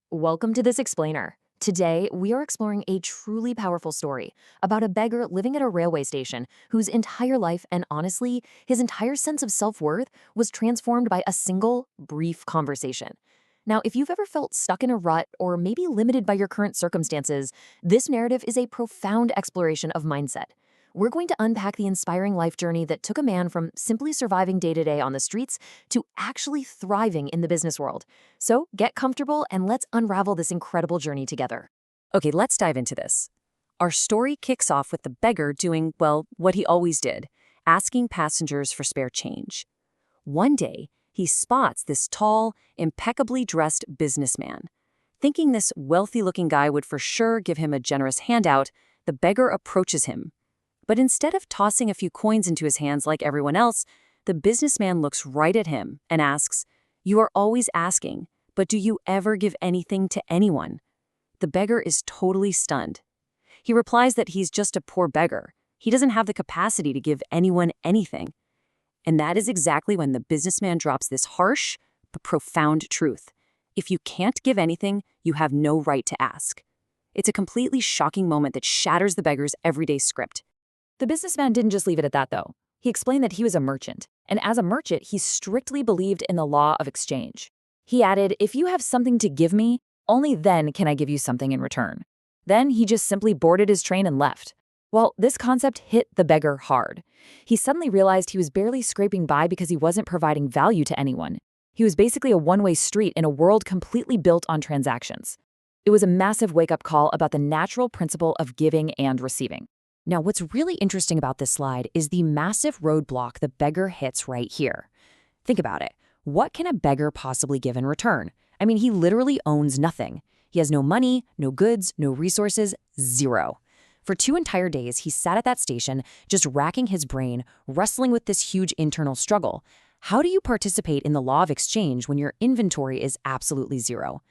Welcome to This Explainer. Today, we are exploring a truly powerful story about a beggar living at a railway station whose entire life and honestly, his entire sense of self-worth was transformed by a single, brief conversation. Now, if you've ever felt stuck in a rut or maybe limited by your current circumstances, this narrative is a profound exploration of mindset. We're going to unpack the inspiring life journey that took a man from simply surviving day to day on the streets to actually thriving in the business world. So get comfortable and let's unravel this incredible journey together. Okay, let's dive into this. Our story kicks off with the beggar doing, well, what he always did, asking passengers for spare change. One day, he spots this tall, impeccably dressed businessman. Thinking this wealthy-looking guy would for sure give him a generous handout, the beggar approaches him. But instead of tossing a few coins into his hands like everyone else, the businessman looks right at him and asks, "You are always asking, but do you ever give anything to anyone?" The beggar is totally stunned. He replies that he's just a poor beggar. He doesn't have the capacity to give anyone anything. And that is exactly when the businessman drops this harsh but profound truth. If you can't give anything, you have no right to ask. It's a completely shocking moment that shatters the beggar's everyday script. The businessman didn't just leave it at that, though. He explained that he was a merchant, and as a merchant, he strictly believed in the law of exchange. He added, "If you have something to give me, only then can I give you something in return." Then he just simply boarded his train and left. Well, this concept hit the beggar hard. He suddenly realized he was barely scraping by because he wasn't providing value to anyone. He was basically a one-way street in a world completely built on transactions. It was a massive wake-up call about the natural principle of giving and receiving. Now, what's really interesting about this slide is the massive roadblock the beggar hits right here. Think about it. What can a beggar possibly give in return? I mean, he literally owns nothing. He has no money, no goods, no resources, zero. For 2 entire days, he sat at that station, just racking his brain, wrestling with this huge internal struggle. How do you participate in the law of exchange when your inventory is absolutely zero?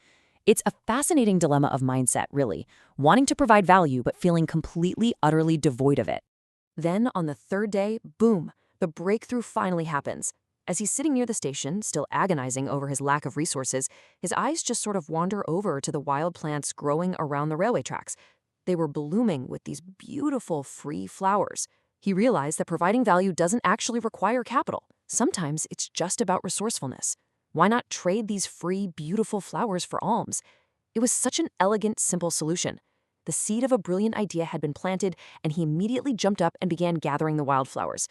It's a fascinating dilemma of mindset, really, wanting to provide value but feeling completely, utterly devoid of it. Then, on the 3rd day, boom, the breakthrough finally happens. As he's sitting near the station, still agonizing over his lack of resources, his eyes just sort of wander over to the wild plants growing around the railway tracks. They were blooming with these beautiful, free flowers. He realized that providing value doesn't actually require capital. Sometimes it's just about resourcefulness. Why not trade these free, beautiful flowers for alms? It was such an elegant, simple solution. The seed of a brilliant idea had been planted, and he immediately jumped up and began gathering the wildflowers.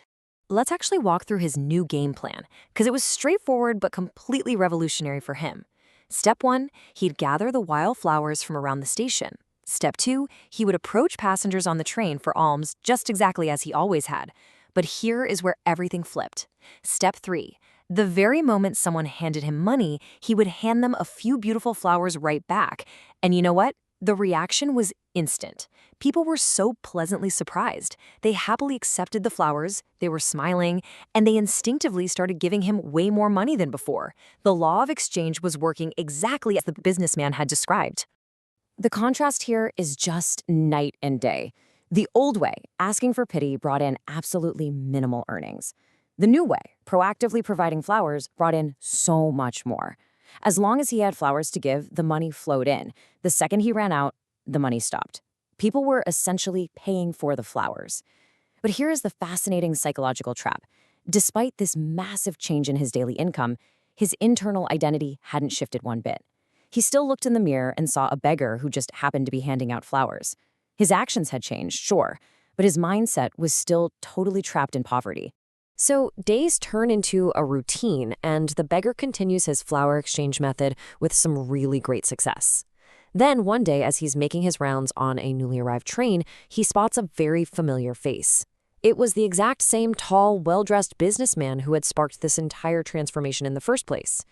Let's actually walk through his new game plan, because it was straightforward but completely revolutionary for him. Step 1, he'd gather the wildflowers from around the station. Step 2, he would approach passengers on the train for alms just exactly as he always had. But here is where everything flipped. Step 3, the very moment someone handed him money, he would hand them a few beautiful flowers right back. And you know what? The reaction was instant. People were so pleasantly surprised. They happily accepted the flowers, they were smiling, and they instinctively started giving him way more money than before. The law of exchange was working exactly as the businessman had described. The contrast here is just night and day. The old way, asking for pity, brought in absolutely minimal earnings. The new way, proactively providing flowers, brought in so much more. As long as he had flowers to give, the money flowed in. The second he ran out, the money stopped. People were essentially paying for the flowers. But here is the fascinating psychological trap. Despite this massive change in his daily income, his internal identity hadn't shifted one bit. He still looked in the mirror and saw a beggar who just happened to be handing out flowers. His actions had changed, sure, but his mindset was still totally trapped in poverty. So days turn into a routine, and the beggar continues his flower exchange method with some really great success. Then one day, as he's making his rounds on a newly arrived train, he spots a very familiar face. It was the exact same tall, well-dressed businessman who had sparked this entire transformation in the first place.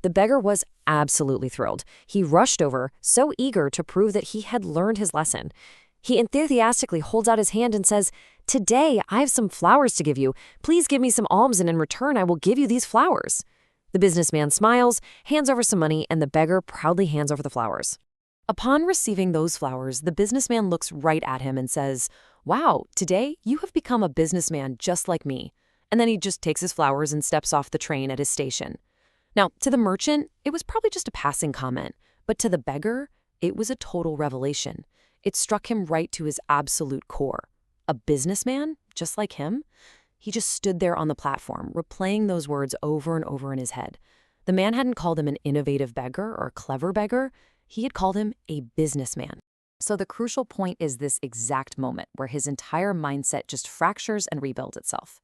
The beggar was absolutely thrilled. He rushed over, so eager to prove that he had learned his lesson. He enthusiastically holds out his hand and says, "Today, I have some flowers to give you. Please give me some alms, and in return, I will give you these flowers." The businessman smiles, hands over some money, and the beggar proudly hands over the flowers. Upon receiving those flowers, the businessman looks right at him and says, "Wow, today you have become a businessman just like me." And then he just takes his flowers and steps off the train at his station. Now, to the merchant, it was probably just a passing comment, But to the beggar, it was a total revelation. It struck him right to his absolute core. A businessman, just like him? He just stood there on the platform, replaying those words over and over in his head. The man hadn't called him an innovative beggar or a clever beggar. He had called him a businessman. So the crucial point is this exact moment where his entire mindset just fractures and rebuilds itself.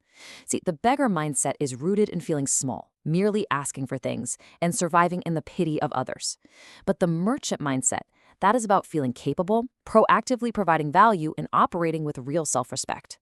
See, the beggar mindset is rooted in feeling small, merely asking for things, and surviving in the pity of others. But the merchant mindset, that is about feeling capable, proactively providing value, and operating with real self-respect.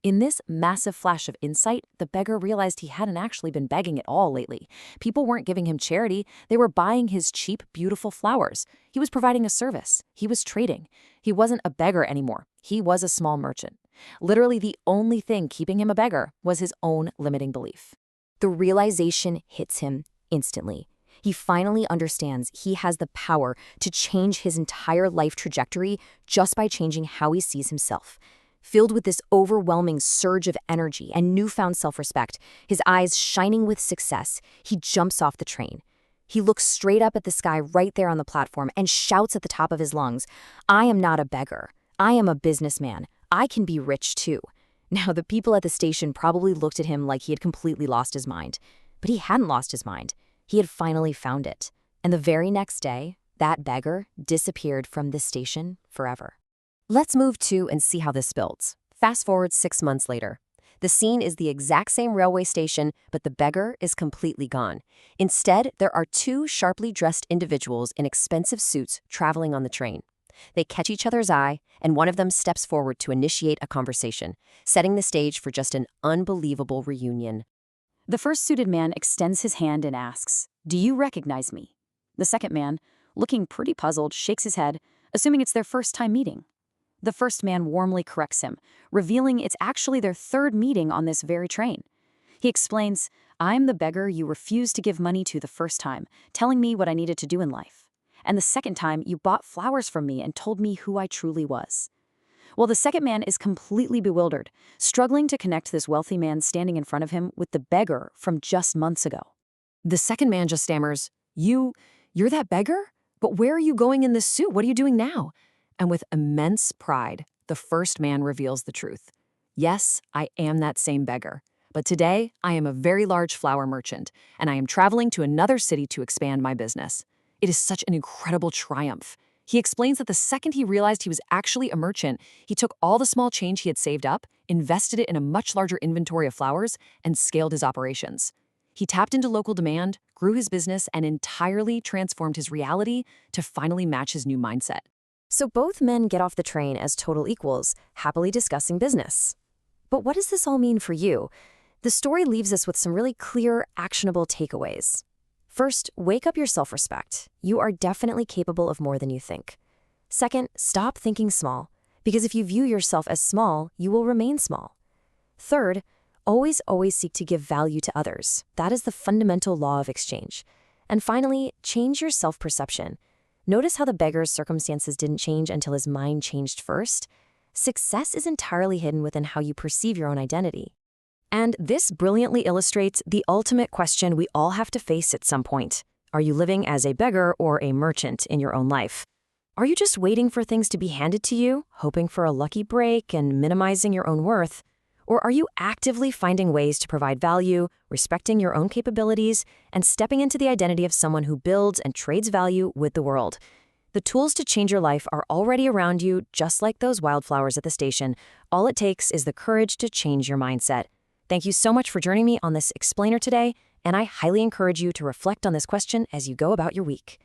In this massive flash of insight, the beggar realized he hadn't actually been begging at all lately. People weren't giving him charity, they were buying his cheap, beautiful flowers. He was providing a service. He was trading. He wasn't a beggar anymore. He was a small merchant. Literally, the only thing keeping him a beggar was his own limiting belief. The realization hits him instantly. He finally understands he has the power to change his entire life trajectory just by changing how he sees himself. Filled with this overwhelming surge of energy and newfound self-respect, his eyes shining with success, he jumps off the train. He looks straight up at the sky right there on the platform and shouts at the top of his lungs, "I am not a beggar. I am a businessman. I can be rich too." Now, the people at the station probably looked at him like he had completely lost his mind. But he hadn't lost his mind. He had finally found it. And the very next day, that beggar disappeared from the station forever. Let's move to and see how this builds. Fast forward 6 months later. The scene is the exact same railway station, but the beggar is completely gone. Instead, there are two sharply dressed individuals in expensive suits traveling on the train. They catch each other's eye, and one of them steps forward to initiate a conversation, setting the stage for just an unbelievable reunion. The first suited man extends his hand and asks, "Do you recognize me?" The second man, looking pretty puzzled, shakes his head, assuming it's their first time meeting. The first man warmly corrects him, revealing it's actually their third meeting on this very train. He explains, "I'm the beggar you refused to give money to the first time, telling me what I needed to do in life. And the second time, you bought flowers from me and told me who I truly was." Well, the second man is completely bewildered, struggling to connect this wealthy man standing in front of him with the beggar from just months ago. The second man just stammers, You're that beggar? But where are you going in this suit? What are you doing now?" And with immense pride, the first man reveals the truth. "Yes, I am that same beggar. But today, I am a very large flower merchant, and I am traveling to another city to expand my business." It is such an incredible triumph. He explains that the second he realized he was actually a merchant, he took all the small change he had saved up, invested it in a much larger inventory of flowers, and scaled his operations. He tapped into local demand, grew his business, and entirely transformed his reality to finally match his new mindset. So both men get off the train as total equals, happily discussing business. But what does this all mean for you? The story leaves us with some really clear, actionable takeaways. First, wake up your self-respect. You are definitely capable of more than you think. Second, stop thinking small, because if you view yourself as small, you will remain small. Third, always seek to give value to others. That is the fundamental law of exchange. And finally, change your self-perception. Notice how the beggar's circumstances didn't change until his mind changed first. Success is entirely hidden within how you perceive your own identity. And this brilliantly illustrates the ultimate question we all have to face at some point. Are you living as a beggar or a merchant in your own life? Are you just waiting for things to be handed to you, hoping for a lucky break and minimizing your own worth? Or are you actively finding ways to provide value, respecting your own capabilities, and stepping into the identity of someone who builds and trades value with the world? The tools to change your life are already around you, just like those wildflowers at the station. All it takes is the courage to change your mindset. Thank you so much for joining me on this explainer today, and I highly encourage you to reflect on this question as you go about your week.